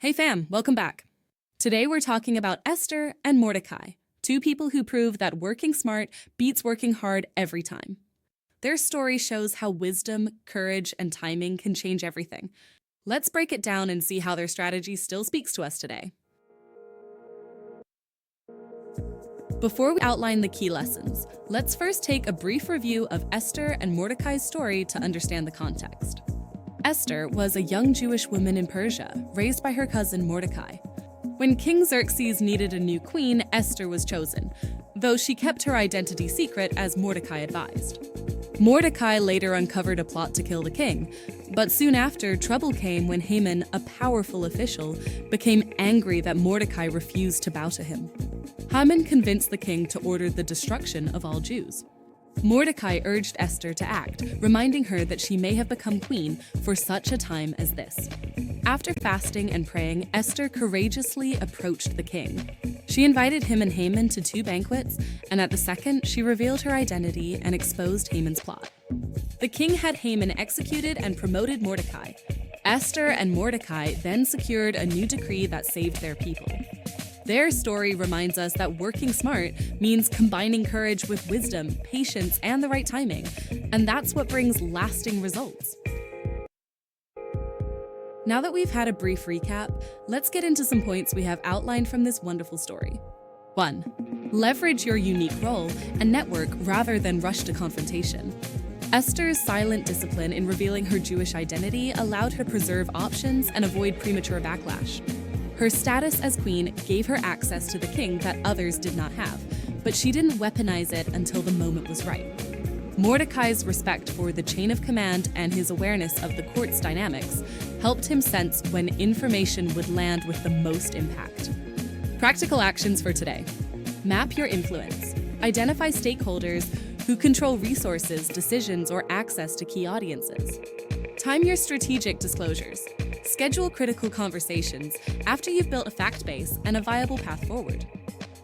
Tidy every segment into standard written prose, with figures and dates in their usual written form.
Hey fam, welcome back. Today we're talking about Esther and Mordecai, two people who prove that working smart beats working hard every time. Their story shows how wisdom, courage, and timing can change everything. Let's break it down and see how their strategy still speaks to us today. Before we outline the key lessons, let's first take a brief review of Esther and Mordecai's story to understand the context. Esther was a young Jewish woman in Persia, raised by her cousin Mordecai. When King Xerxes needed a new queen, Esther was chosen, though she kept her identity secret as Mordecai advised. Mordecai later uncovered a plot to kill the king, but soon after, trouble came when Haman, a powerful official, became angry that Mordecai refused to bow to him. Haman convinced the king to order the destruction of all Jews. Mordecai urged Esther to act, reminding her that she may have become queen for such a time as this. After fasting and praying, Esther courageously approached the king. She invited him and Haman to 2 banquets, and at the second, she revealed her identity and exposed Haman's plot. The king had Haman executed and promoted Mordecai. Esther and Mordecai then secured a new decree that saved their people. Their story reminds us that working smart means combining courage with wisdom, patience, and the right timing, and that's what brings lasting results. Now that we've had a brief recap, let's get into some points we have outlined from this wonderful story. 1. Leverage your unique role and network rather than rush to confrontation. Esther's silent discipline in revealing her Jewish identity allowed her to preserve options and avoid premature backlash. Her status as queen gave her access to the king that others did not have, but she didn't weaponize it until the moment was right. Mordecai's respect for the chain of command and his awareness of the court's dynamics helped him sense when information would land with the most impact. Practical actions for today. Map your influence. Identify stakeholders who control resources, decisions, or access to key audiences. Time your strategic disclosures. Schedule critical conversations after you've built a fact base and a viable path forward.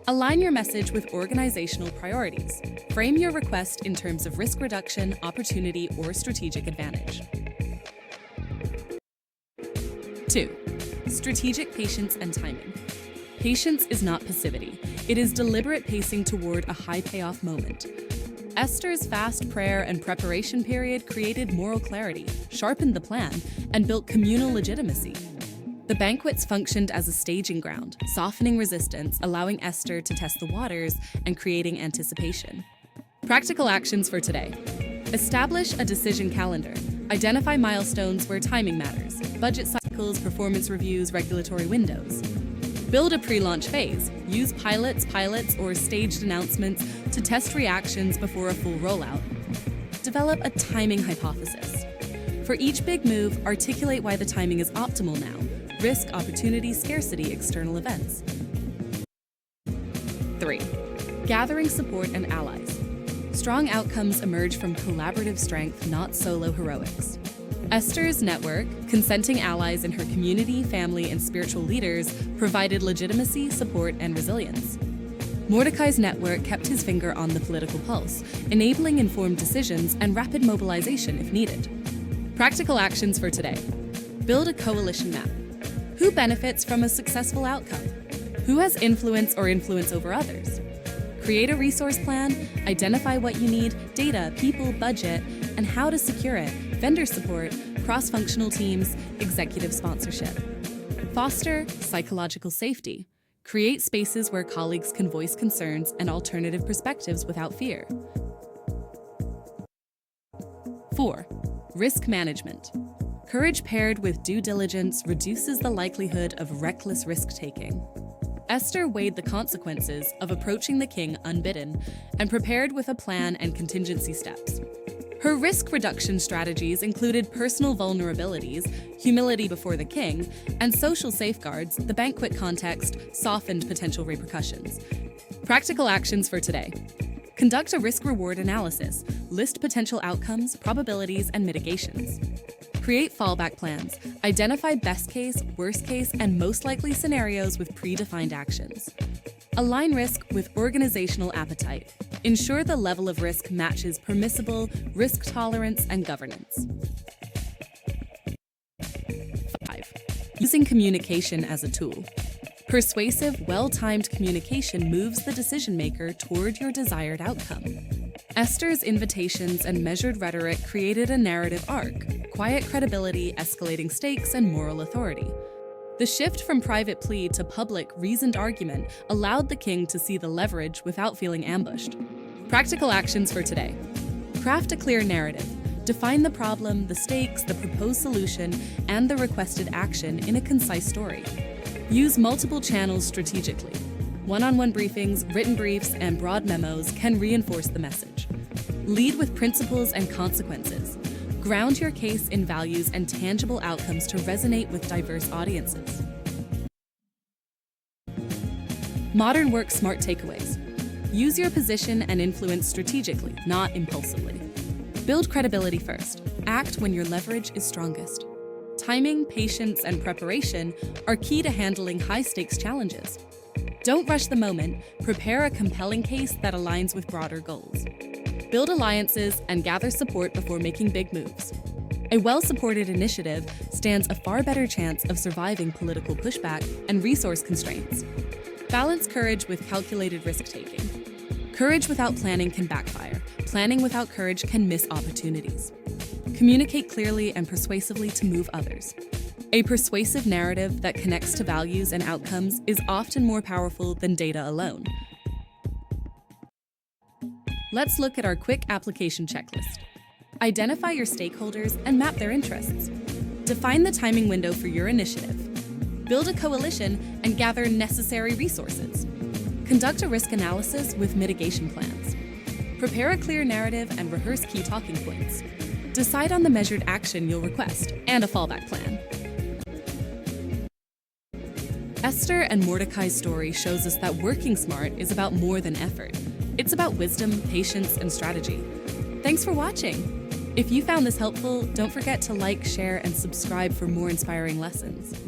Align your message with organizational priorities. Frame your request in terms of risk reduction, opportunity, or strategic advantage. 2. Strategic patience and timing. Patience is not passivity. It is deliberate pacing toward a high payoff moment. Esther's fast prayer and preparation period created moral clarity, sharpened the plan, and built communal legitimacy. The banquets functioned as a staging ground, softening resistance, allowing Esther to test the waters, and creating anticipation. Practical actions for today. Establish a decision calendar. Identify milestones where timing matters, budget cycles, performance reviews, regulatory windows. Build a pre-launch phase. Use pilots, or staged announcements to test reactions before a full rollout. Develop a timing hypothesis. For each big move, articulate why the timing is optimal now. Risk, opportunity, scarcity, external events. 3. Gathering support and allies. Strong outcomes emerge from collaborative strength, not solo heroics. Esther's network, consenting allies in her community, family, and spiritual leaders, provided legitimacy, support, and resilience. Mordecai's network kept his finger on the political pulse, enabling informed decisions and rapid mobilization if needed. Practical actions for today. Build a coalition map. Who benefits from a successful outcome? Who has influence or influence over others? Create a resource plan, identify what you need, data, people, budget, and how to secure it, vendor support, cross-functional teams, executive sponsorship. Foster psychological safety. Create spaces where colleagues can voice concerns and alternative perspectives without fear. 4. Risk management. Courage paired with due diligence reduces the likelihood of reckless risk-taking. Esther weighed the consequences of approaching the king unbidden and prepared with a plan and contingency steps. Her risk reduction strategies included personal vulnerabilities, humility before the king, and social safeguards. The banquet context softened potential repercussions. Practical actions for today. Conduct a risk-reward analysis. List potential outcomes, probabilities, and mitigations. Create fallback plans. Identify best case, worst case, and most likely scenarios with predefined actions. Align risk with organizational appetite. Ensure the level of risk matches permissible risk tolerance and governance. 5. using communication as a tool. Persuasive, well-timed communication moves the decision-maker toward your desired outcome. Esther's invitations and measured rhetoric created a narrative arc: quiet credibility, escalating stakes, and moral authority. The shift from private plea to public, reasoned argument allowed the king to see the leverage without feeling ambushed. Practical actions for today. Craft a clear narrative. Define the problem, the stakes, the proposed solution, and the requested action in a concise story. Use multiple channels strategically. One-on-one briefings, written briefs, and broad memos can reinforce the message. Lead with principles and consequences. Ground your case in values and tangible outcomes to resonate with diverse audiences. Modern work smart takeaways. Use your position and influence strategically, not impulsively. Build credibility first. Act when your leverage is strongest. Timing, patience, and preparation are key to handling high-stakes challenges. Don't rush the moment. Prepare a compelling case that aligns with broader goals. Build alliances and gather support before making big moves. A well-supported initiative stands a far better chance of surviving political pushback and resource constraints. Balance courage with calculated risk-taking. Courage without planning can backfire. Planning without courage can miss opportunities. Communicate clearly and persuasively to move others. A persuasive narrative that connects to values and outcomes is often more powerful than data alone. Let's look at our quick application checklist. Identify your stakeholders and map their interests. Define the timing window for your initiative. Build a coalition and gather necessary resources. Conduct a risk analysis with mitigation plans. Prepare a clear narrative and rehearse key talking points. Decide on the measured action you'll request and a fallback plan. Esther and Mordecai's story shows us that working smart is about more than effort. It's about wisdom, patience, and strategy. Thanks for watching. If you found this helpful, don't forget to like, share, and subscribe for more inspiring lessons.